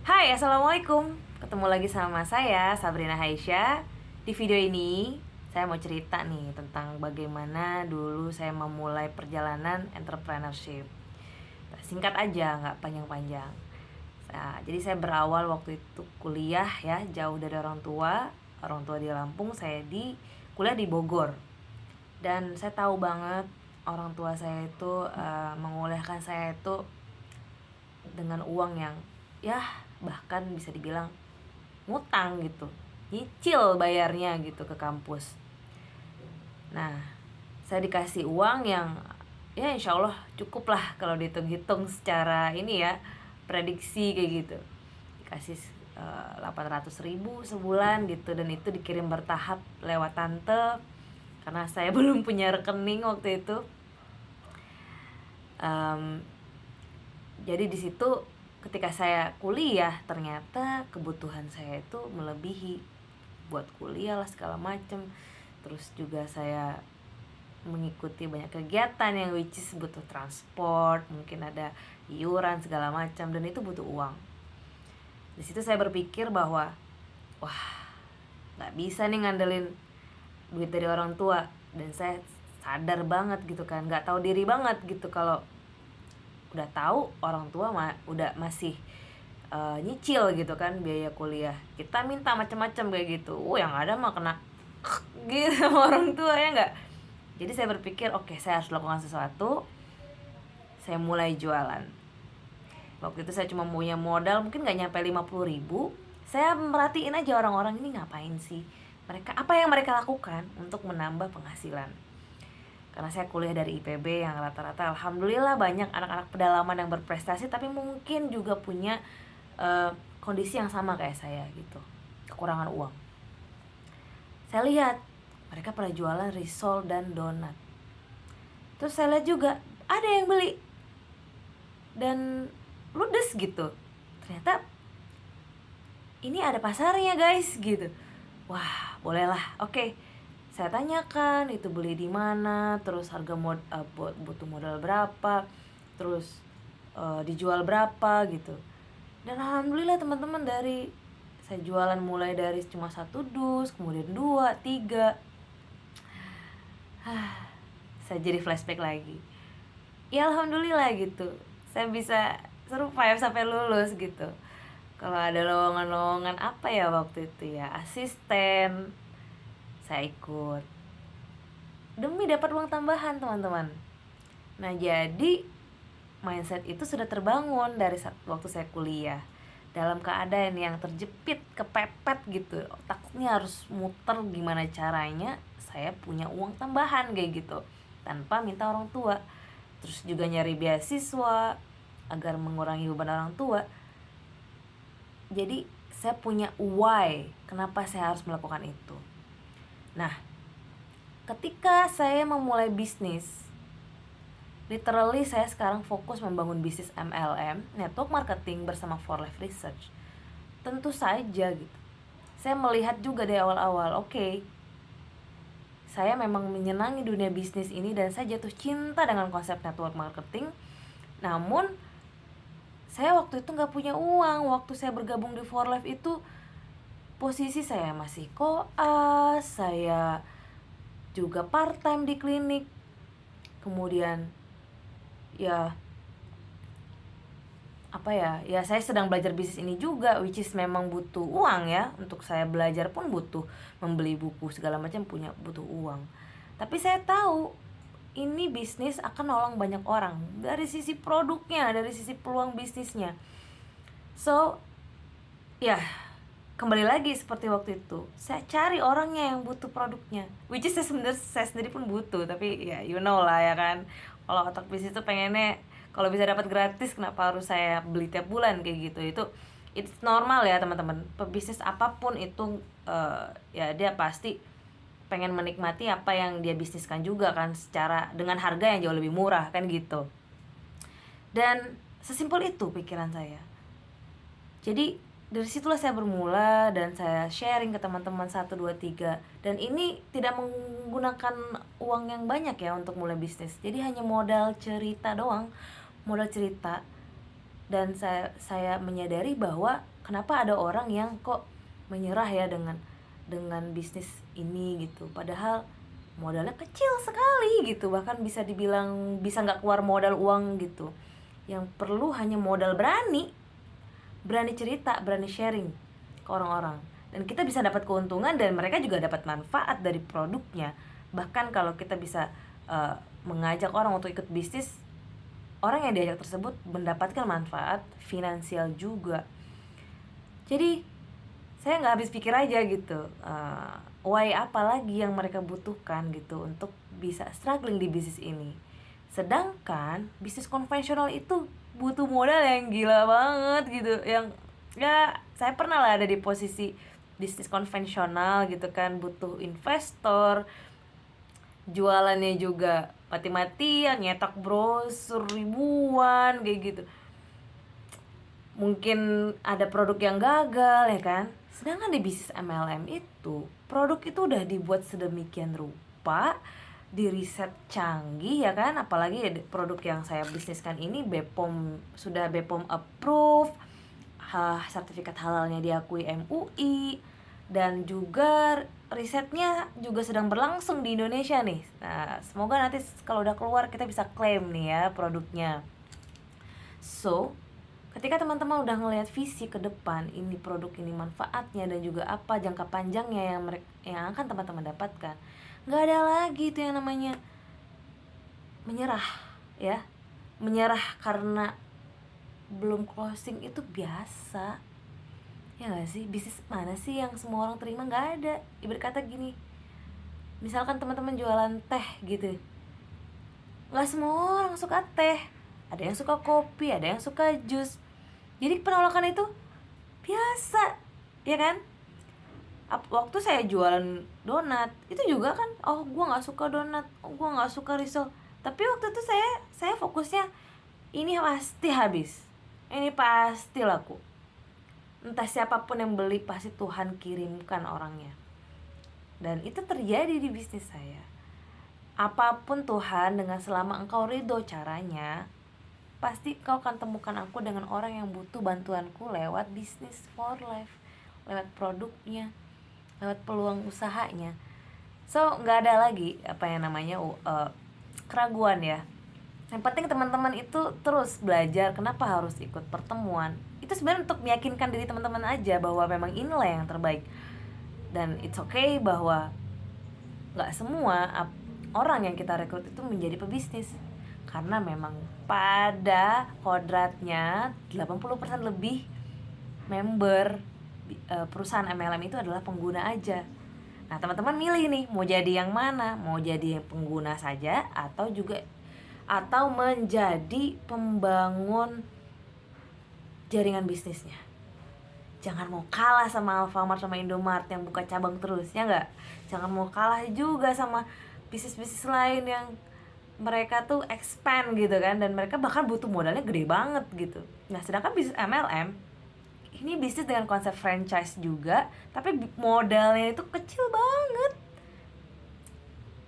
Hai, Assalamualaikum. Ketemu lagi sama saya, Sabrina Haisha. Di video ini, saya mau cerita nih tentang bagaimana dulu saya memulai perjalanan entrepreneurship. Singkat aja, nggak panjang-panjang. Jadi saya berawal waktu itu kuliah ya, jauh dari orang tua. Orang tua di Lampung, saya di kuliah di Bogor. Dan saya tahu banget orang tua saya itu menguliahkan saya itu dengan uang yang ya bahkan bisa dibilang ngutang gitu, nyicil bayarnya gitu ke kampus. Nah, saya dikasih uang yang ya insya Allah cukup lah kalau dihitung-hitung secara ini ya, prediksi kayak gitu. Dikasih 800.000 sebulan gitu, dan itu dikirim bertahap lewat tante karena saya belum punya rekening waktu itu. Em, jadi di situ ketika saya kuliah ternyata kebutuhan saya itu melebihi buat kuliah lah segala macem. Terus juga saya mengikuti banyak kegiatan yang which is butuh transport, mungkin ada iuran segala macam, dan itu butuh uang. Di situ saya berpikir bahwa wah, nggak bisa nih ngandelin duit dari orang tua. Dan saya sadar banget gitu kan, nggak tahu diri banget gitu kalau udah tahu orang tua udah masih nyicil gitu kan biaya kuliah, kita minta macam-macam kayak gitu. Yang ada mah kena gitu sama orang tua, ya nggak. Jadi saya berpikir oke, saya harus lakukan sesuatu. Saya mulai jualan. Waktu itu saya cuma punya modal mungkin nggak nyampe 50.000. Saya merhatiin aja orang-orang ini ngapain sih, mereka apa yang mereka lakukan untuk menambah penghasilan. Karena saya kuliah dari IPB yang rata-rata alhamdulillah banyak anak-anak pedalaman yang berprestasi, tapi mungkin juga punya kondisi yang sama kayak saya gitu, kekurangan uang. Saya lihat mereka pada jualan risol dan donat. Terus saya lihat juga ada yang beli dan ludes gitu. Ternyata ini ada pasarnya guys gitu. Wah, bolehlah. Oke. Saya tanyakan itu beli di mana, terus harga butuh modal berapa, terus dijual berapa gitu. Dan alhamdulillah teman-teman, dari saya jualan mulai dari cuma satu dus, kemudian dua, tiga. Saya jadi flashback lagi. Ya alhamdulillah gitu. Saya bisa survive sampai lulus gitu. Kalau ada lowongan-lowongan apa ya waktu itu ya, asisten, saya ikut demi dapat uang tambahan teman-teman. Nah jadi mindset itu sudah terbangun dari waktu saya kuliah, dalam keadaan yang terjepit, kepepet gitu, otaknya harus muter gimana caranya saya punya uang tambahan kayak gitu tanpa minta orang tua. Terus juga nyari beasiswa agar mengurangi beban orang tua. Jadi saya punya why kenapa saya harus melakukan itu. Nah, ketika saya memulai bisnis, literally saya sekarang fokus membangun bisnis MLM, network marketing bersama For Life Research. Tentu saja gitu, saya melihat juga dari awal-awal, oke, saya memang menyenangi dunia bisnis ini dan saya jatuh cinta dengan konsep network marketing. Namun saya waktu itu nggak punya uang. Waktu saya bergabung di For Life itu posisi saya masih koas, saya juga part time di klinik. Kemudian ya apa ya saya sedang belajar bisnis ini juga, which is memang butuh uang ya. Untuk saya belajar pun butuh membeli buku segala macam, butuh uang. Tapi saya tahu ini bisnis akan nolong banyak orang dari sisi produknya, dari sisi peluang bisnisnya. So ya kembali lagi seperti waktu itu, saya cari orangnya yang butuh produknya, which is saya sendiri pun butuh. Tapi ya you know lah ya kan, kalau otak bisnis itu pengennya kalau bisa dapat gratis, kenapa harus saya beli tiap bulan kayak gitu. Itu it's normal ya teman-teman, pebisnis apapun itu ya dia pasti pengen menikmati apa yang dia bisniskan juga kan, secara dengan harga yang jauh lebih murah kan gitu. Dan sesimpel itu pikiran saya. Jadi dari situlah saya bermula dan saya sharing ke teman-teman satu 2 3. Dan ini tidak menggunakan uang yang banyak ya untuk mulai bisnis. Jadi hanya modal cerita doang. Modal cerita. Dan saya menyadari bahwa kenapa ada orang yang kok menyerah ya dengan bisnis ini gitu, padahal modalnya kecil sekali gitu, bahkan bisa dibilang bisa nggak keluar modal uang gitu. Yang perlu hanya modal berani cerita, berani sharing ke orang-orang, dan kita bisa dapat keuntungan dan mereka juga dapat manfaat dari produknya. Bahkan kalau kita bisa mengajak orang untuk ikut bisnis, orang yang diajak tersebut mendapatkan manfaat finansial juga. Jadi saya nggak habis pikir aja gitu, why apa lagi yang mereka butuhkan gitu untuk bisa struggling di bisnis ini. Sedangkan bisnis konvensional itu butuh modal yang gila banget gitu, yang ya saya pernah lah ada di posisi bisnis konvensional gitu kan, butuh investor, jualannya juga mati-matian, nyetak brosur ribuan kayak gitu, mungkin ada produk yang gagal ya kan. Sedangkan di bisnis MLM itu produk itu udah dibuat sedemikian rupa, di riset canggih ya kan, apalagi produk yang saya bisniskan ini BPOM, sudah BPOM approve, sertifikat halalnya diakui MUI, dan juga risetnya juga sedang berlangsung di Indonesia nih. Nah, semoga nanti kalau udah keluar kita bisa klaim nih ya produknya. So, ketika teman-teman udah ngelihat visi ke depan, ini produk ini manfaatnya dan juga apa jangka panjangnya yang akan teman-teman dapatkan, nggak ada lagi itu yang namanya menyerah ya. Menyerah karena belum closing itu biasa, ya nggak sih? Bisnis mana sih yang semua orang terima? Nggak ada. Ibarat kata gini, misalkan teman-teman jualan teh gitu, nggak semua orang suka teh, ada yang suka kopi, ada yang suka jus. Jadi penolakan itu biasa, ya kan? Waktu saya jualan donat itu juga kan, oh gue nggak suka donat, oh gue nggak suka risol. Tapi waktu itu saya fokusnya ini pasti habis, ini pasti laku, entah siapapun yang beli pasti Tuhan kirimkan orangnya. Dan itu terjadi di bisnis saya. Apapun Tuhan, dengan selama engkau ridho caranya, pasti kau akan temukan aku dengan orang yang butuh bantuanku lewat bisnis for life, lewat produknya, lewat peluang usahanya. So nggak ada lagi apa yang namanya keraguan ya. Yang penting teman-teman itu terus belajar. Kenapa harus ikut pertemuan? Itu sebenarnya untuk meyakinkan diri teman-teman aja bahwa memang inilah yang terbaik. Dan it's okay bahwa nggak semua orang yang kita rekrut itu menjadi pebisnis, karena memang pada kodratnya 80% lebih member perusahaan MLM itu adalah pengguna aja. Nah teman-teman milih nih, mau jadi yang mana? Mau jadi pengguna saja atau menjadi pembangun jaringan bisnisnya. Jangan mau kalah sama Alfamart sama Indomart yang buka cabang terus, ya enggak? Jangan mau kalah juga sama bisnis-bisnis lain yang mereka tuh expand gitu kan, dan mereka bahkan butuh modalnya gede banget gitu. Nah sedangkan bisnis MLM ini bisnis dengan konsep franchise juga, tapi modalnya itu kecil banget.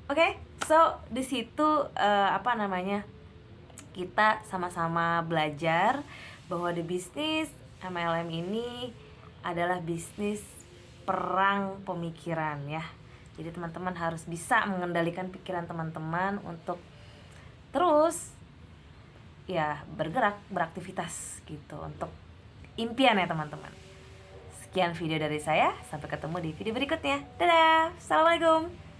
Oke, so di situ kita sama-sama belajar bahwa di bisnis MLM ini adalah bisnis perang pemikiran ya. Jadi teman-teman harus bisa mengendalikan pikiran teman-teman untuk terus ya bergerak, beraktivitas gitu untuk impian ya teman-teman. Sekian video dari saya, sampai ketemu di video berikutnya. Dadah, assalamualaikum.